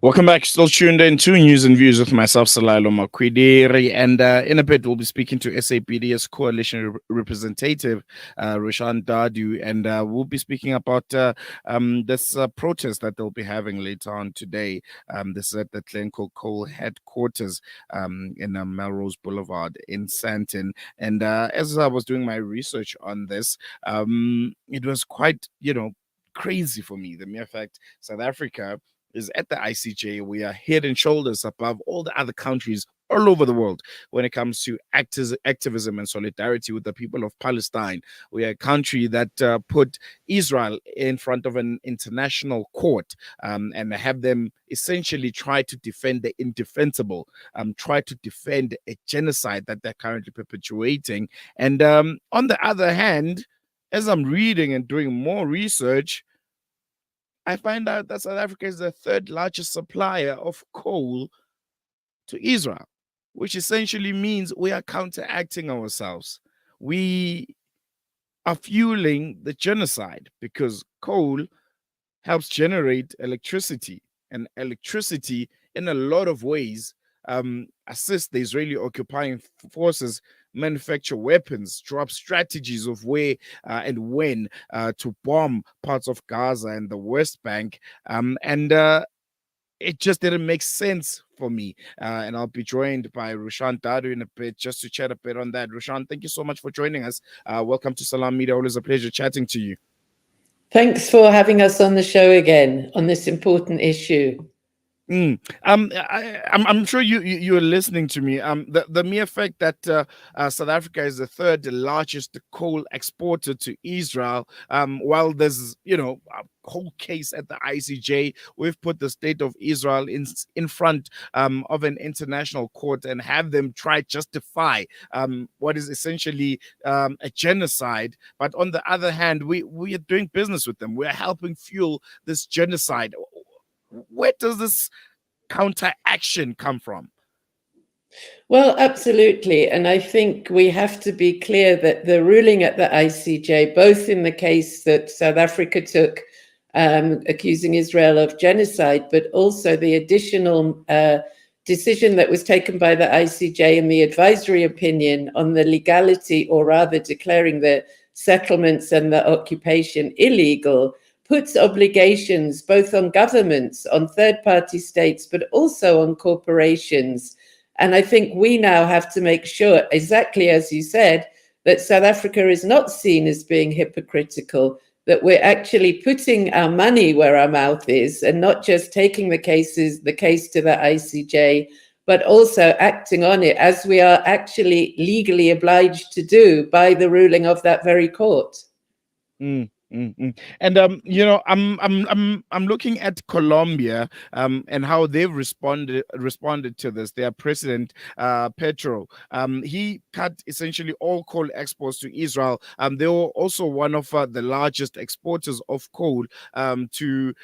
Welcome back. Still tuned in to News and Views with myself, Salailo Makwidiri. And in a bit, we'll be speaking to SAPD's coalition representative, Roshan Dadu. And we'll be speaking about this protest that they'll be having later on today. This is at the Glencore coal headquarters in Melrose Boulevard in Sandton. And as I was doing my research on this, it was quite, crazy for me. The mere fact South Africa is at the ICJ. We are head and shoulders above all the other countries all over the world when it comes to activism and solidarity with the people of Palestine. We are a country that put Israel in front of an international court and have them essentially try to defend the indefensible, try to defend a genocide that they're currently perpetuating. And on the other hand, as I'm reading and doing more research, I find out that South Africa is the third largest supplier of coal to Israel, which essentially means we are counteracting ourselves. We are fueling the genocide because coal helps generate electricity, and electricity, in a lot of ways, assist the Israeli occupying forces manufacture weapons, drop strategies of where and when to bomb parts of Gaza and the West Bank. And it just didn't make sense for me. And I'll be joined by Roshan Dadu in a bit just to chat a bit on that. Roshan, thank you so much for joining us. Welcome to Salam Media. Always a pleasure chatting to you. Thanks for having us on the show again on this important issue. I'm sure you're listening to me. The mere fact that South Africa is the third largest coal exporter to Israel, while there's a whole case at the ICJ, we've put the state of Israel in front of an international court and have them try justify what is essentially a genocide. But on the other hand, we are doing business with them. We're helping fuel this genocide. Where does this counteraction come from? Well, absolutely. And I think we have to be clear that the ruling at the ICJ, both in the case that South Africa took accusing Israel of genocide, but also the additional decision that was taken by the ICJ in the advisory opinion on the legality, or rather declaring the settlements and the occupation illegal, puts obligations both on governments, on third-party states, but also on corporations. And I think we now have to make sure, exactly as you said, that South Africa is not seen as being hypocritical, that we're actually putting our money where our mouth is and not just taking the case to the ICJ, but also acting on it as we are actually legally obliged to do by the ruling of that very court. And I'm looking at Colombia and how they've responded to this. Their president Petro, he cut essentially all coal exports to Israel. They were also one of the largest exporters of coal to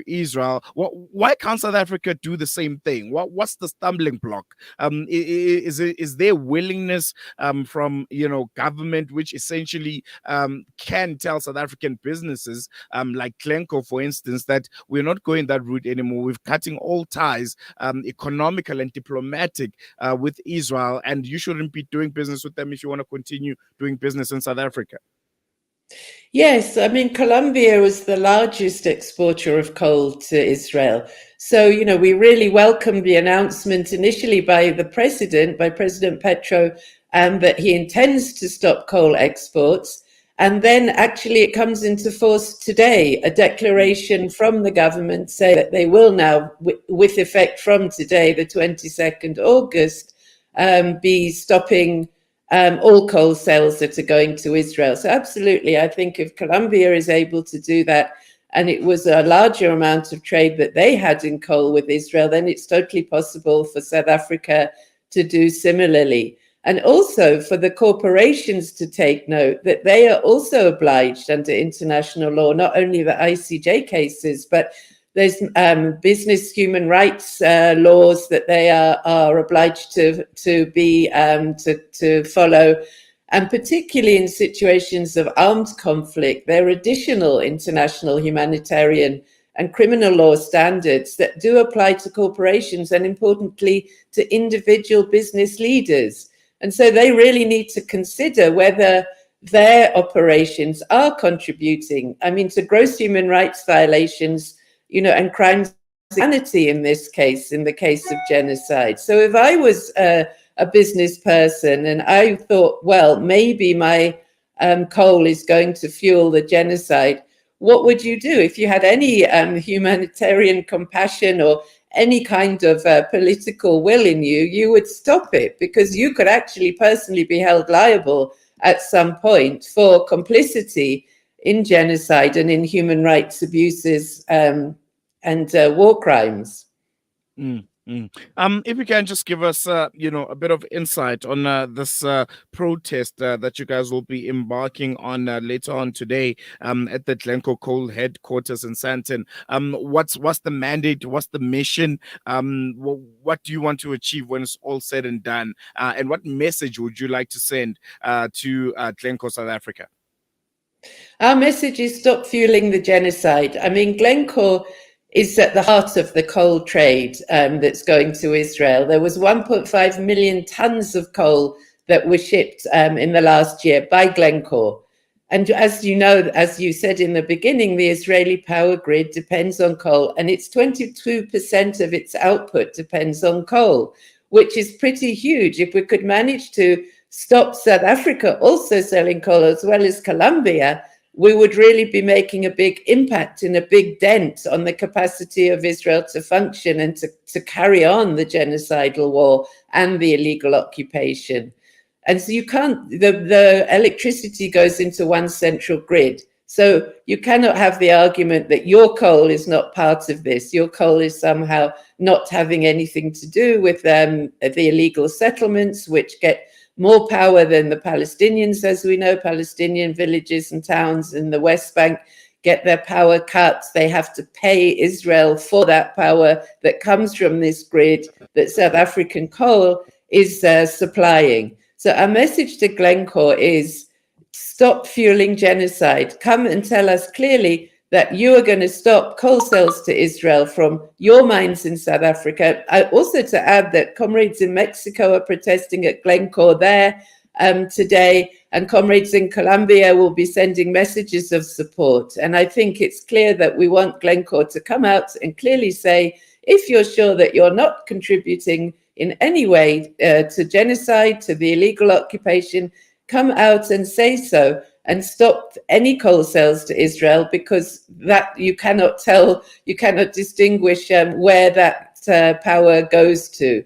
Israel. Why can't South Africa do the same thing? What's the stumbling block? Is there willingness from government, which essentially can tell South African businesses like Glencore, for instance, that we're not going that route anymore. We're cutting all ties, economical and diplomatic, with Israel, and you shouldn't be doing business with them if you want to continue doing business in South Africa. Yes, I mean, Colombia was the largest exporter of coal to Israel. So, we really welcomed the announcement initially by President Petro, that he intends to stop coal exports. And then actually it comes into force today, a declaration from the government saying that they will now, with effect from today, the 22nd August, be stopping all coal sales that are going to Israel. So absolutely, I think if Colombia is able to do that, and it was a larger amount of trade that they had in coal with Israel, then it's totally possible for South Africa to do similarly. And also for the corporations to take note that they are also obliged under international law, not only the ICJ cases, but there's business human rights laws that they are obliged to follow. And particularly in situations of armed conflict, there are additional international humanitarian and criminal law standards that do apply to corporations and, importantly, to individual business leaders. And so they really need to consider whether their operations are contributing, I mean, to gross human rights violations, and crimes against humanity in the case of genocide. So if I was a business person and I thought, well, maybe my coal is going to fuel the genocide, what would you do if you had any humanitarian compassion or any kind of political will in you? You would stop it, because you could actually personally be held liable at some point for complicity in genocide and in human rights abuses and war crimes. Mm, mm. If you can just give us, a bit of insight on this protest that you guys will be embarking on later on today at the Glencore Coal headquarters in Sandton. What's the mandate? What's the mission? What do you want to achieve when it's all said and done? And what message would you like to send to Glencore South Africa? Our message is stop fueling the genocide. I mean, Glencore is at the heart of the coal trade that's going to Israel. There was 1.5 million tons of coal that were shipped in the last year by Glencore. And as you know, as you said in the beginning, the Israeli power grid depends on coal, and it's 22% of its output depends on coal, which is pretty huge. If we could manage to stop South Africa also selling coal, as well as Colombia, we would really be making a big impact and a big dent on the capacity of Israel to function and to carry on the genocidal war and the illegal occupation. And so you can't, the electricity goes into one central grid. So you cannot have the argument that your coal is not part of this. Your coal is somehow not having anything to do with the illegal settlements, which get more power than the Palestinians. As we know, Palestinian villages and towns in the West Bank get their power cut. They have to pay Israel for that power that comes from this grid that South African coal is supplying. So our message to Glencore is stop fueling genocide. Come and tell us clearly that you are going to stop coal sales to Israel from your mines in South Africa. Also to add that comrades in Mexico are protesting at Glencore there today, and comrades in Colombia will be sending messages of support. And I think it's clear that we want Glencore to come out and clearly say, if you're sure that you're not contributing in any way to genocide, to the illegal occupation, come out and say so, and stop any coal sales to Israel, because that you cannot distinguish where that power goes to.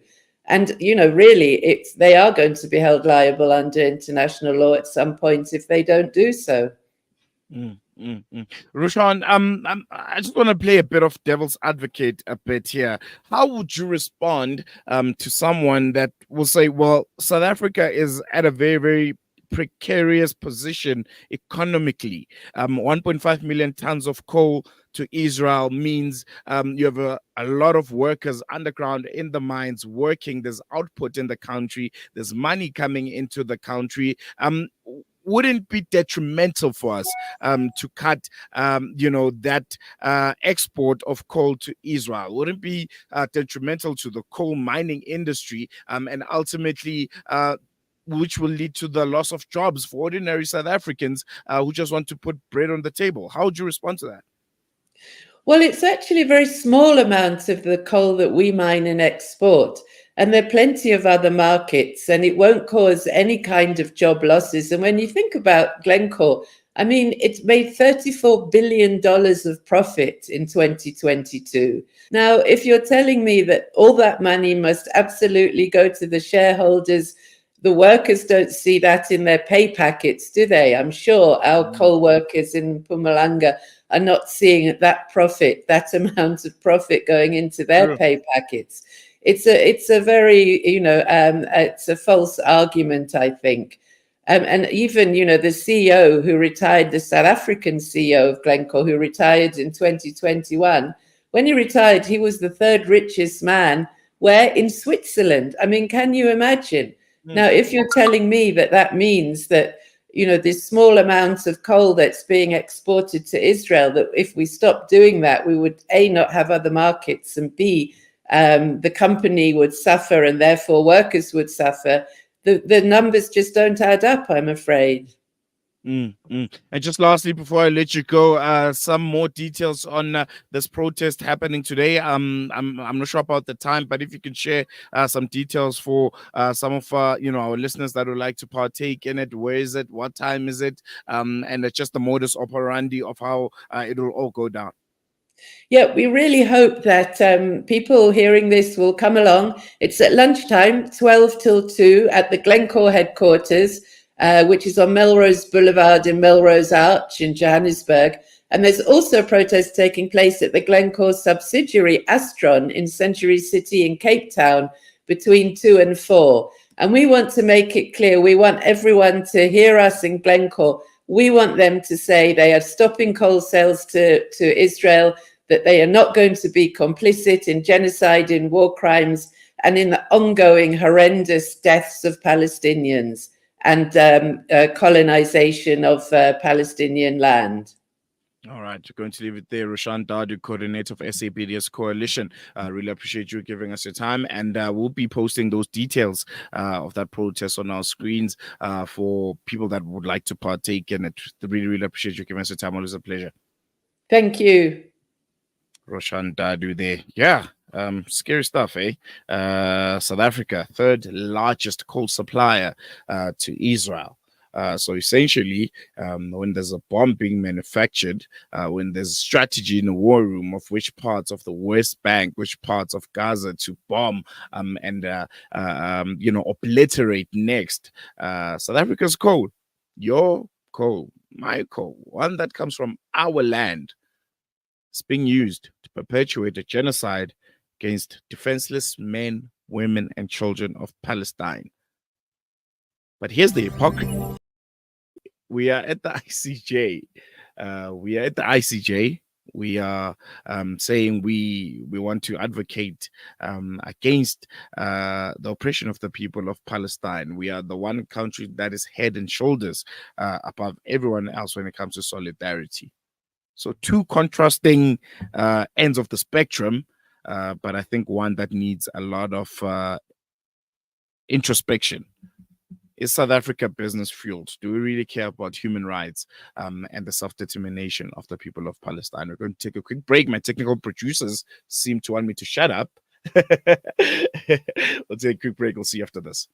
And, really, they are going to be held liable under international law at some point if they don't do so. Rushan, I just want to play a bit of devil's advocate a bit here. How would you respond to someone that will say, well, South Africa is at a very, very precarious position economically? 1.5 million tons of coal to Israel means you have a lot of workers underground in the mines working. There's output in the country. There's money coming into the country. Wouldn't be detrimental for us to cut, that export of coal to Israel? Wouldn't be detrimental to the coal mining industry, and ultimately which will lead to the loss of jobs for ordinary South Africans who just want to put bread on the table? How would you respond to that? Well, it's actually a very small amount of the coal that we mine and export. And there are plenty of other markets, and it won't cause any kind of job losses. And when you think about Glencore, I mean, it's made $34 billion of profit in 2022. Now, if you're telling me that all that money must absolutely go to the shareholders, the workers don't see that in their pay packets, do they? I'm sure our coal workers in Mpumalanga are not seeing that amount of profit going into their pay packets. It's a very, it's a false argument, I think. And even, the CEO who retired, the South African CEO of Glencore, who retired in 2021, when he retired, he was the third richest man. Where? In Switzerland. I mean, can you imagine? Now, if you're telling me that that means that, you know, this small amount of coal that's being exported to Israel, that if we stop doing that, we would A, not have other markets, and B, the company would suffer and therefore workers would suffer, the numbers just don't add up, I'm afraid. And just lastly, before I let you go, some more details on this protest happening today. I'm not sure about the time, but if you can share some details for some of our listeners that would like to partake in it. Where is it? What time is it? And it's just the modus operandi of how it will all go down. Yeah, we really hope that people hearing this will come along. It's at lunchtime, 12 till 2, at the Glencore headquarters, which is on Melrose Boulevard in Melrose Arch in Johannesburg. And there's also a protest taking place at the Glencore subsidiary Astron in Century City in Cape Town between 2 and 4. And we want to make it clear, we want everyone to hear us in Glencore. We want them to say they are stopping coal sales to Israel, that they are not going to be complicit in genocide, in war crimes, and in the ongoing horrendous deaths of Palestinians and colonization of Palestinian land. All right, you're going to leave it there. Roshan Dadu, coordinator of SAPDS Coalition. Really appreciate you giving us your time, and we'll be posting those details of that protest on our screens for people that would like to partake in it. Really, really appreciate you giving us your time. Always a pleasure. Thank you. Roshan Dadu there. Yeah. Scary stuff, eh? South Africa, third largest coal supplier to Israel. So essentially, when there's a bomb being manufactured, when there's strategy in the war room of which parts of the West Bank, which parts of Gaza to bomb and obliterate next, South Africa's coal, your coal, my coal, one that comes from our land, is being used to perpetuate a genocide against defenseless men, women, and children of Palestine. But here's the hypocrisy. We are at the ICJ. We are saying we want to advocate against the oppression of the people of Palestine. We are the one country that is head and shoulders above everyone else when it comes to solidarity. So two contrasting ends of the spectrum, but I think one that needs a lot of introspection. Is South Africa business fueled? Do we really care about human rights and the self-determination of the people of Palestine? We're going to take a quick break. My technical producers seem to want me to shut up. We'll take a quick break. We'll see you after this.